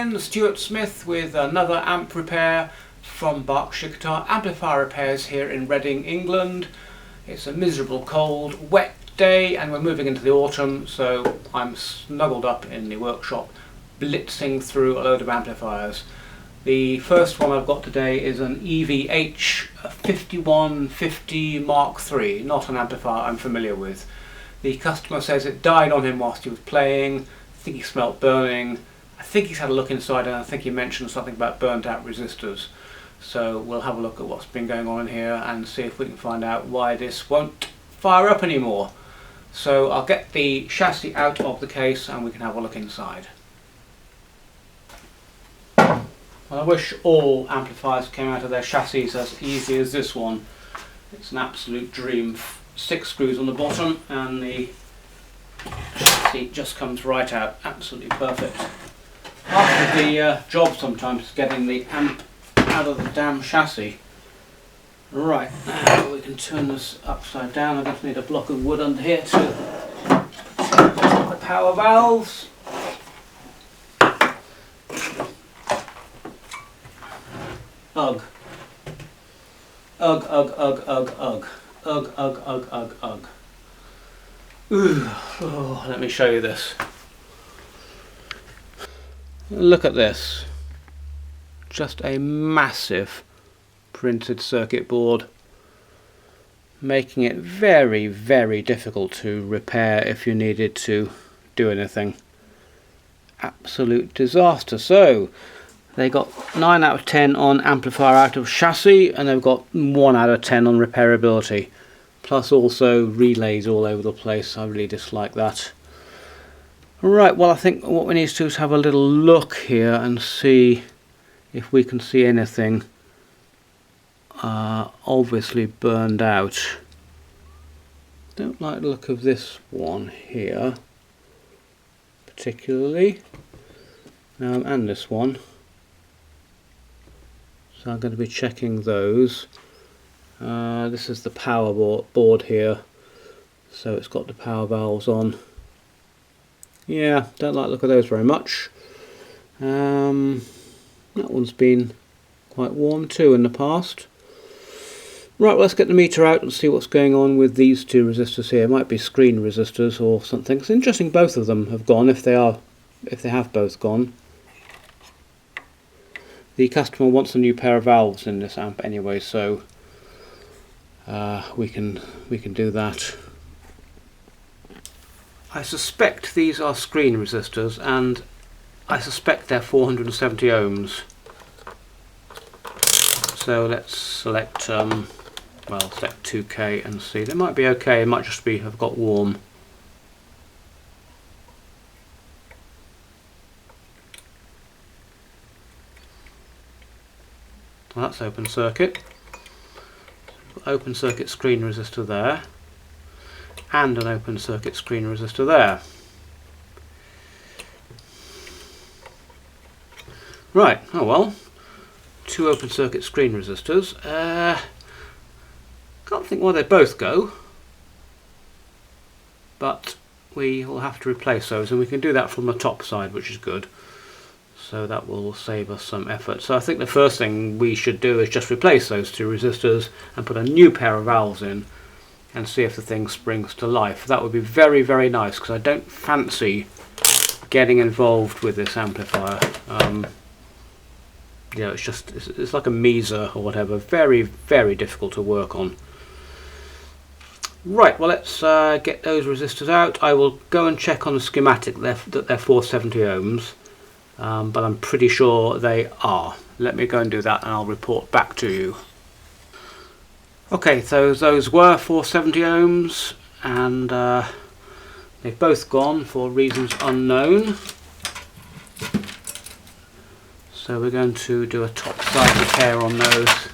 again, Stuart Smith with another amp repair from Berkshire Guitar Amplifier Repairs here in Reading, England. It's a miserable, cold, wet day and we're moving into the autumn, so I'm snuggled up in the workshop blitzing through a load of amplifiers. The first one I've got today is an EVH5150III, not an amplifier I'm familiar with. The customer says it died on him whilst he was playing. I think he smelt burning. I think he's had a look inside and I think he mentioned something about burnt out resistors. So we'll have a look at what's been going on in here and see if we can find out why this won't fire up anymore. So I'll get the chassis out of the case and we can have a look inside. Well, I wish all amplifiers came out of their chassis as easy as this one. It's an absolute dream. 6 screws on the bottom and the chassis just comes right out. Absolutely perfect. Half of the job sometimes is getting the amp out of the damn chassis. Right, now we can turn this upside down. I just need a block of wood under here to protect the power valves. Ugh. Ugh, ugh, ugh, ugh, ugh. Ugh, ugh, ugh, ugh, ugh. Ooh. Oh, let me show you this. Look at this. Just a massive printed circuit board, making it very, very difficult to repair if you needed to do anything. Absolute disaster. So they got 9 out of 10 on amplifier out of chassis and they've got 1 out of 10 on repairability. Plus also relays all over the place. I really dislike that. Right, well I think what we need to do is have a little look here and see if we can see anything obviously burned out. Don't like the look of this one here particularly, and this one. So I'm going to be checking those. This is the power board here, so it's got the power valves on. Yeah, don't like the look of those very much. That one's been quite warm too in the past. Right, well, let's get the meter out and see what's going on with these 2 resistors here. It might be screen resistors or something. It's interesting both of them have gone, if they have both gone. The customer wants a new pair of valves in this amp anyway, so we can do that. I suspect these are screen resistors and I suspect they're 470 ohms. So let's select well, select 2K and see. They might be okay, it might just be have got warm. Well, that's open circuit. Open circuit screen resistor there. And an open circuit screen resistor there. Right, oh well. 2 open circuit screen resistors. Can't think why they both go. But we will have to replace those, and we can do that from the top side, which is good. So that will save us some effort. So I think the first thing we should do is just replace those 2 resistors and put a new pair of valves in and see if the thing springs to life. That would be very, very nice because I don't fancy getting involved with this amplifier. Yeah, it's like a Mesa or whatever. Very, very difficult to work on. Right, well let's get those resistors out. I will go and check on the schematic that they're 470 ohms, but I'm pretty sure they are. Let me go and do that and I'll report back to you. Okay, so those were 470 ohms and they've both gone for reasons unknown. So we're going to do a top side repair on those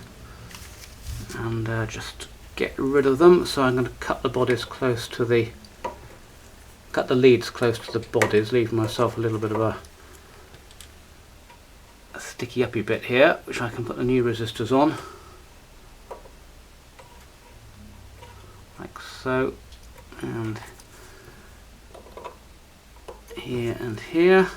and just get rid of them. So I'm going to cut the bodies close to the leads close to the bodies, leaving myself a little bit of a sticky uppy bit here, which I can put the new resistors on. Like so, and here and here.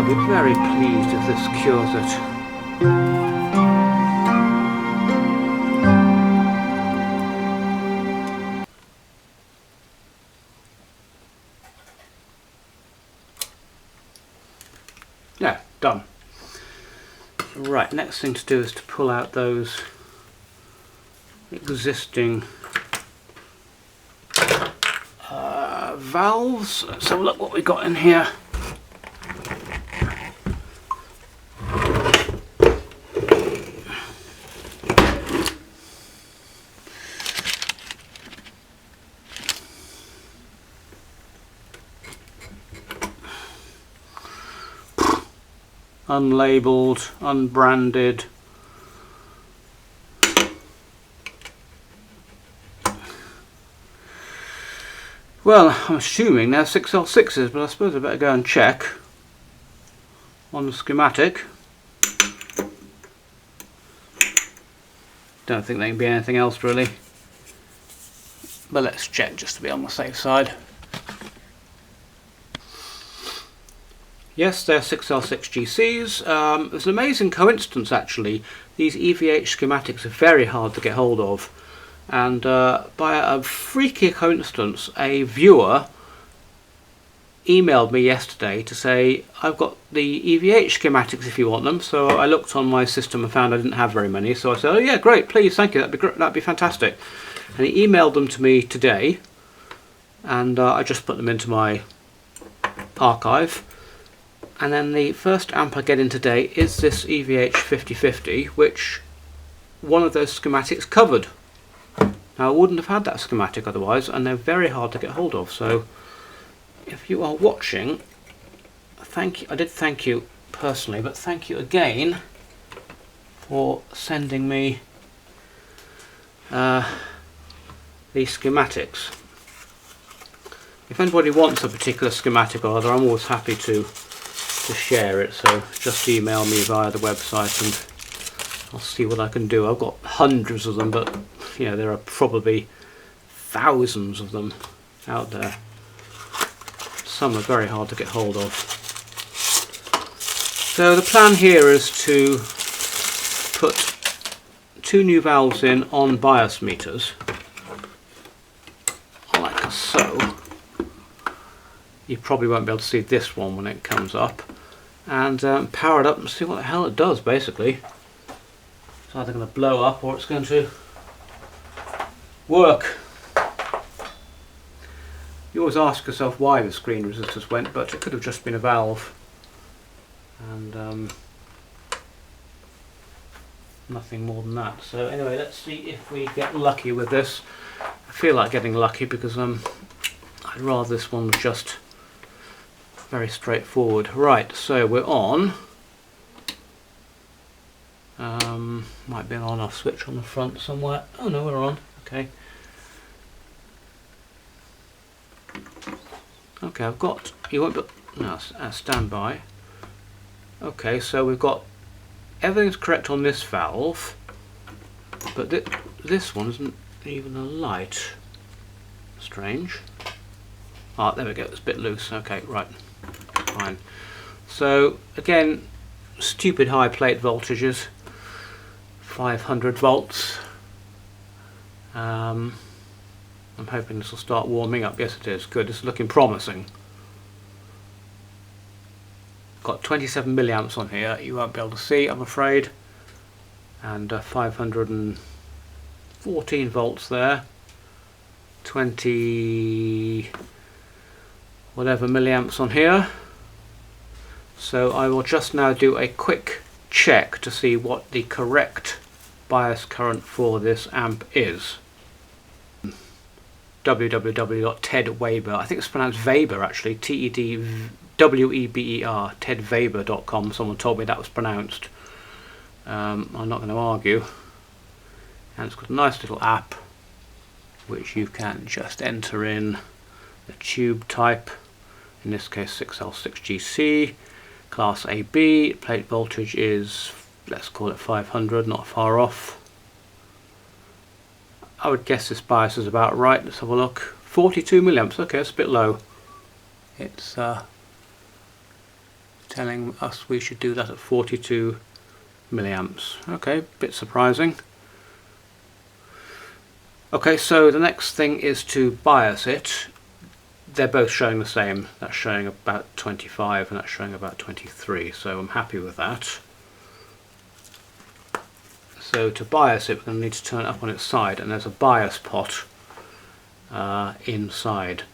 be very pleased if this cures it. Yeah, done. Right, next thing to do is to pull out those existing valves. Let's have a look what we got in here. Unlabeled, unbranded. Well, I'm assuming they're 6L6s, but I suppose I better go and check on the schematic. Don't think they can be anything else really, but let's check just to be on the safe side. Yes, they're 6L6GCs. It's an amazing coincidence actually. These EVH schematics are very hard to get hold of, and by a freaky coincidence a viewer emailed me yesterday to say, I've got the EVH schematics if you want them. So I looked on my system and found I didn't have very many, so I said, oh yeah, great, please, thank you, that'd be fantastic. And he emailed them to me today, and I just put them into my archive. And then the first amp I get in today is this EVH5050, which one of those schematics covered. Now I wouldn't have had that schematic otherwise, and they're very hard to get hold of. So if you are watching, thank you. I did thank you personally, but thank you again for sending me these schematics. If anybody wants a particular schematic or other, I'm always happy to share it, so just email me via the website and I'll see what I can do. I've got hundreds of them, but you know, there are probably thousands of them out there. Some are very hard to get hold of. So the plan here is to put 2 new valves in on bias meters, like so. You probably won't be able to see this one when it comes up, and power it up and see what the hell it does. Basically, it's either going to blow up or it's going to work. You always ask yourself why the screen resistors went, but it could have just been a valve, and nothing more than that. So anyway, let's see if we get lucky with this. I feel like getting lucky because I'd rather this one was just very straightforward. Right, so we're on. Might be an on-off switch on the front somewhere. Oh no, we're on. Okay. Okay, I've got. You won't be. No, standby. Okay, so we've got everything's correct on this valve, but this one isn't even a light. Strange. Ah, there we go. It's a bit loose. Okay, right. Fine. So again, stupid high plate voltages, 500 volts. I'm hoping this will start warming up. Yes, it is. Good. It's looking promising. Got 27 milliamps on here. You won't be able to see, I'm afraid. And 514 volts there. 20 whatever milliamps on here. So I will just now do a quick check to see what the correct bias current for this amp is. www.tedweber, I think it's pronounced Weber actually, TEDWEBER, tedweber.com. Someone told me that was pronounced. I'm not going to argue. And it's got a nice little app which you can just enter in the tube type, in this case 6L6GC, class AB, plate voltage is, let's call it 500, not far off. I would guess this bias is about right. Let's have a look. 42 milliamps, okay, it's a bit low. It's telling us we should do that at 42 milliamps. Okay, bit surprising. Okay, so the next thing is to bias it. They're both showing the same. That's showing about 25 and that's showing about 23, so I'm happy with that. So to bias it, we're going to need to turn it up on its side, and there's a bias pot inside.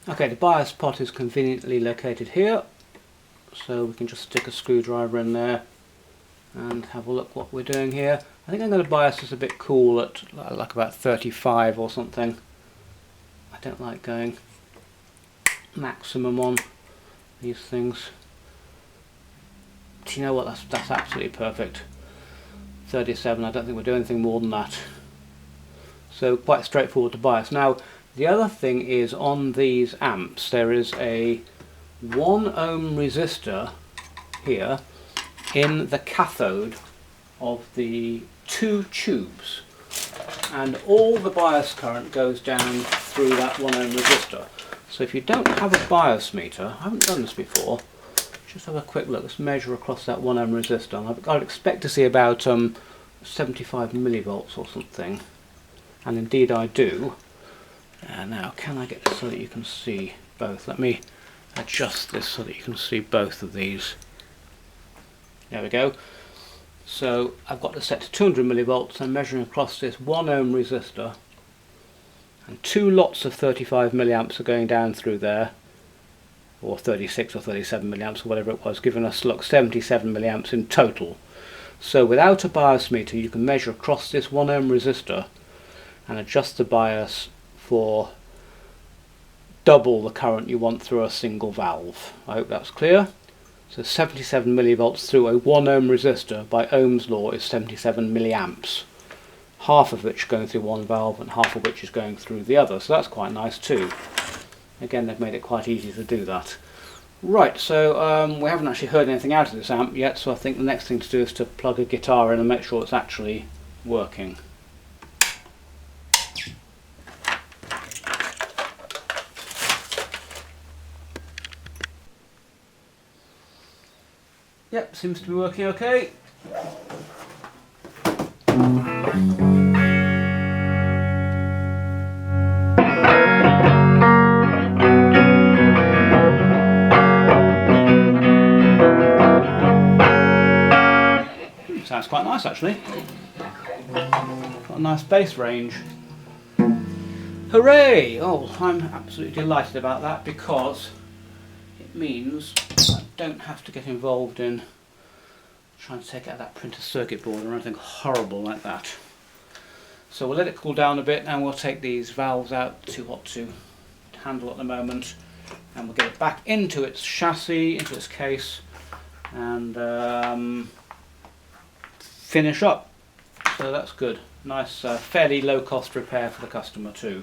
Okay, the bias pot is conveniently located here, so we can just stick a screwdriver in there and have a look what we're doing here. I think I'm going to bias this a bit cool at like about 35 or something. I don't like going maximum on these things. Do you know what, that's absolutely perfect. 37, I don't think we'll do anything more than that. So quite straightforward to bias. Now the other thing is, on these amps there is a 1 ohm resistor here in the cathode of the 2 tubes, and all the bias current goes down through that 1 ohm resistor. So if you don't have a bias meter, I haven't done this before, just have a quick look. Let's measure across that 1 ohm resistor, and I'd expect to see about 75 millivolts or something, and indeed I do. Now can I get this so that you can see both? Let me adjust this so that you can see both of these. There we go. So I've got this set to 200 millivolts. I'm measuring across this 1 ohm resistor, and 2 lots of 35 milliamps are going down through there, or 36 or 37 milliamps or whatever it was, giving us, look, 77 milliamps in total. So without a bias meter you can measure across this 1 ohm resistor and adjust the bias for double the current you want through a single valve. I hope that's clear. So 77 millivolts through a 1 ohm resistor by Ohm's law is 77 milliamps, half of which going through one valve and half of which is going through the other, so that's quite nice too. Again, they've made it quite easy to do that. Right, so we haven't actually heard anything out of this amp yet, so I think the next thing to do is to plug a guitar in and make sure it's actually working. Yep, seems to be working okay. Sounds quite nice actually. Got a nice bass range. Hooray! Oh, I'm absolutely delighted about that, because it means I don't have to get involved in trying to take out that printed circuit board or anything horrible like that. So we'll let it cool down a bit, and we'll take these valves out, too hot to handle at the moment, and we'll get it back into its chassis, into its case, and finish up. So that's good. Nice, fairly low cost repair for the customer too.